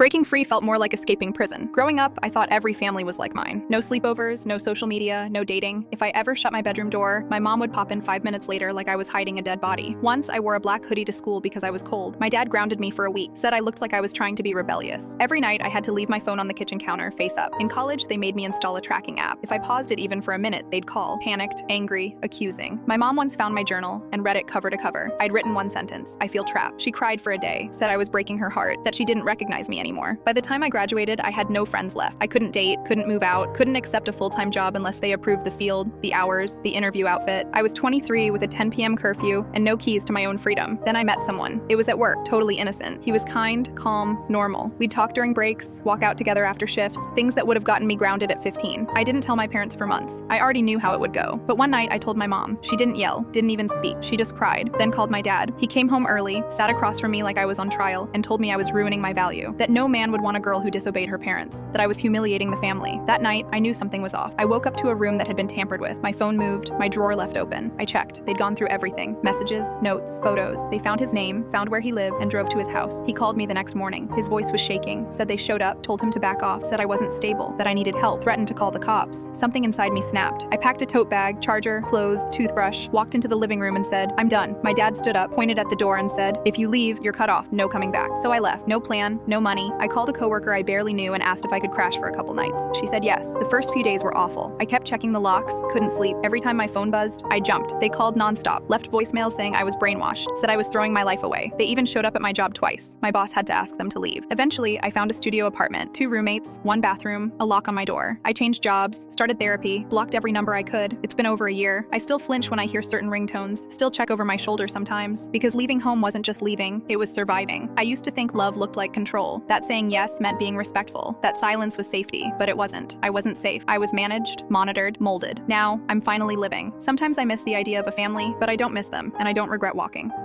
Breaking free felt more like escaping prison. Growing up, I thought every family was like mine. No sleepovers, no social media, no dating. If I ever shut my bedroom door, my mom would pop in 5 minutes later like I was hiding a dead body. Once, I wore a black hoodie to school because I was cold. My dad grounded me for a week, said I looked like I was trying to be rebellious. Every night, I had to leave my phone on the kitchen counter, face up. In college, they made me install a tracking app. If I paused it even for a minute, they'd call. Panicked, angry, accusing. My mom once found my journal and read it cover to cover. I'd written one sentence: I feel trapped. She cried for a day, said I was breaking her heart, that she didn't recognize me anymore. By the time I graduated, I had no friends left. I couldn't date, couldn't move out, couldn't accept a full-time job unless they approved the field, the hours, the interview outfit. I was 23 with a 10 p.m. curfew and no keys to my own freedom. Then I met someone. It was at work, totally innocent. He was kind, calm, normal. We'd talk during breaks, walk out together after shifts, things that would have gotten me grounded at 15. I didn't tell my parents for months. I already knew how it would go. But one night I told my mom. She didn't yell, didn't even speak. She just cried, then called my dad. He came home early, sat across from me like I was on trial, and told me I was ruining my value, that no man would want a girl who disobeyed her parents, that I was humiliating the family. That night, I knew something was off. I woke up to a room that had been tampered with. My phone moved, my drawer left open. I checked. They'd gone through everything. Messages, notes, photos. They found his name, found where he lived, and drove to his house. He called me the next morning. His voice was shaking, said they showed up, told him to back off, said I wasn't stable, that I needed help, threatened to call the cops. Something inside me snapped. I packed a tote bag, charger, clothes, toothbrush, walked into the living room and said, I'm done. My dad stood up, pointed at the door and said, if you leave, you're cut off, no coming back. So I left. No plan, no money. I called a coworker I barely knew and asked if I could crash for a couple nights. She said yes. The first few days were awful. I kept checking the locks, couldn't sleep. Every time my phone buzzed, I jumped. They called nonstop, left voicemails saying I was brainwashed, said I was throwing my life away. They even showed up at my job twice. My boss had to ask them to leave. Eventually, I found a studio apartment, 2 roommates, 1 bathroom, a lock on my door. I changed jobs, started therapy, blocked every number I could. It's been over a year. I still flinch when I hear certain ringtones, still check over my shoulder sometimes, because leaving home wasn't just leaving, it was surviving. I used to think love looked like control, that saying yes meant being respectful, that silence was safety, but it wasn't. I wasn't safe. I was managed, monitored, molded. Now, I'm finally living. Sometimes I miss the idea of a family, but I don't miss them, and I don't regret walking.